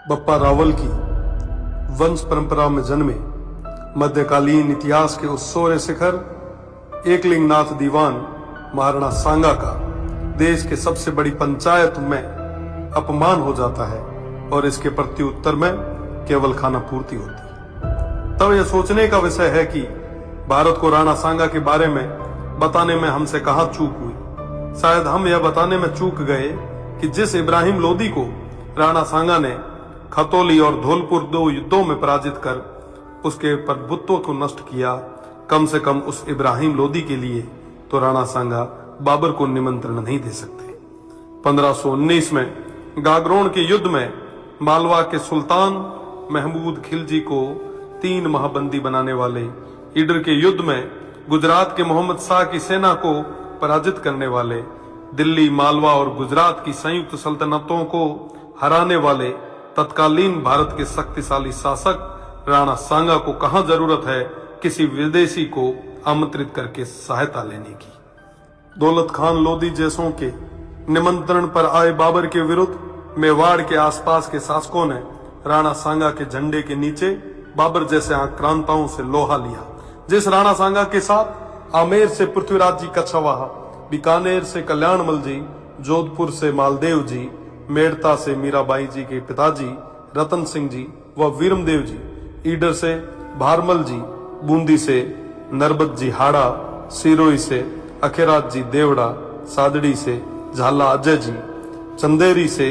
बप्पा रावल की वंश परंपरा में जन्मे मध्यकालीन इतिहास के उस सोरे शिखर एकलिंगनाथ दीवान महाराणा सांगा का देश के सबसे बड़ी पंचायत में अपमान हो जाता है और इसके प्रत्युत्तर में केवल खाना पूर्ति होती है। तब यह सोचने का विषय है कि भारत को राणा सांगा के बारे में बताने में हमसे कहां चूक हुई। शायद हम यह बताने में चूक गए कि जिस इब्राहिम लोदी को राणा सांगा ने खतौली और धौलपुर 2 युद्धों में पराजित कर उसके प्रभुत्व को नष्ट किया, कम से कम उस इब्राहिम लोदी के लिए तो राणा सांगा बाबर को निमंत्रण नहीं दे सकते। 1519 में गागरोन के युद्ध में मालवा के सुल्तान महमूद खिलजी को 3 माह बंदी बनाने वाले, ईडर के युद्ध में गुजरात के मोहम्मद शाह की सेना को पराजित करने वाले, दिल्ली, मालवा और गुजरात की संयुक्त सल्तनतों को हराने वाले तत्कालीन भारत के शक्तिशाली शासक राणा सांगा को कहां जरूरत है किसी विदेशी को आमंत्रित करके सहायता लेने की। दौलत खान लोदी जैसों के निमंत्रण पर आए बाबर के विरुद्ध मेवाड़ के आसपास के शासकों ने राणा सांगा के झंडे के नीचे बाबर जैसे आक्रांताओं से लोहा लिया। जिस राणा सांगा के साथ आमेर से पृथ्वीराज जी कछवाहा, बीकानेर से कल्याणमल जी, जोधपुर से मालदेव जी, मेड़ता से मीराबाई जी के पिताजी रतन सिंह जी व वीरमदेव जी, ईडर से भारमल जी, बूंदी से नरबत जी हाड़ा, सिरोही से अखेराज जी देवड़ा, सादड़ी से झाला अजय जी, चंदेरी से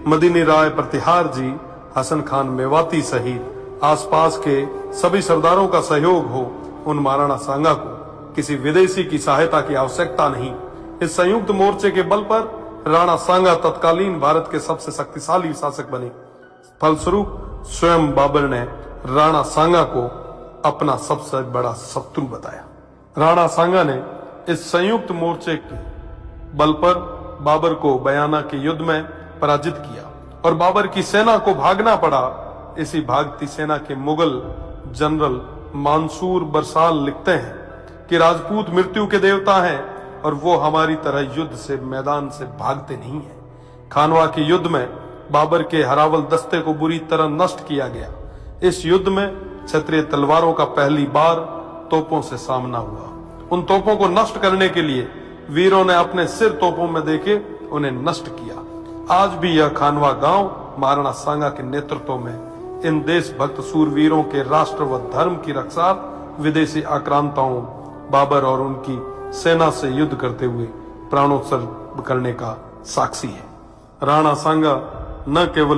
मदीनी राय प्रतिहार जी, हसन खान मेवाती सहित आसपास के सभी सरदारों का सहयोग हो, उन महाराणा सांगा को किसी विदेशी की सहायता की आवश्यकता नहीं। इस संयुक्त मोर्चे के बल पर राणा सांगा तत्कालीन भारत के सबसे शक्तिशाली शासक बने। फलस्वरूप स्वयं बाबर ने राणा सांगा को अपना सबसे बड़ा शत्रु बताया। राणा सांगा ने इस संयुक्त मोर्चे के बल पर बाबर को बयाना के युद्ध में पराजित किया और बाबर की सेना को भागना पड़ा। इसी भागती सेना के मुगल जनरल मंसूर बरसाल लिखते हैं कि राजपूत मृत्यु के देवता हैं और वो हमारी तरह युद्ध से मैदान से भागते नहीं है। खानवा के युद्ध में बाबर के हरावल दस्ते को बुरी तरह नष्ट किया गया। इस युद्ध में क्षत्रिय तलवारों का पहली बार तोपों से सामना हुआ। उन तोपों को नष्ट करने के लिए वीरों ने अपने सिर तोपों में देके उन्हें नष्ट किया। आज भी यह खानवा गांव महाराणा सांगा के नेतृत्व में इन देशभक्त सूरवीरों के राष्ट्र व धर्म की रक्षा विदेशी आक्रांताओं बाबर और उनकी सेना से युद्ध करते हुए प्राणोत्सर्ग करने का साक्षी है। राणा सांगा न केवल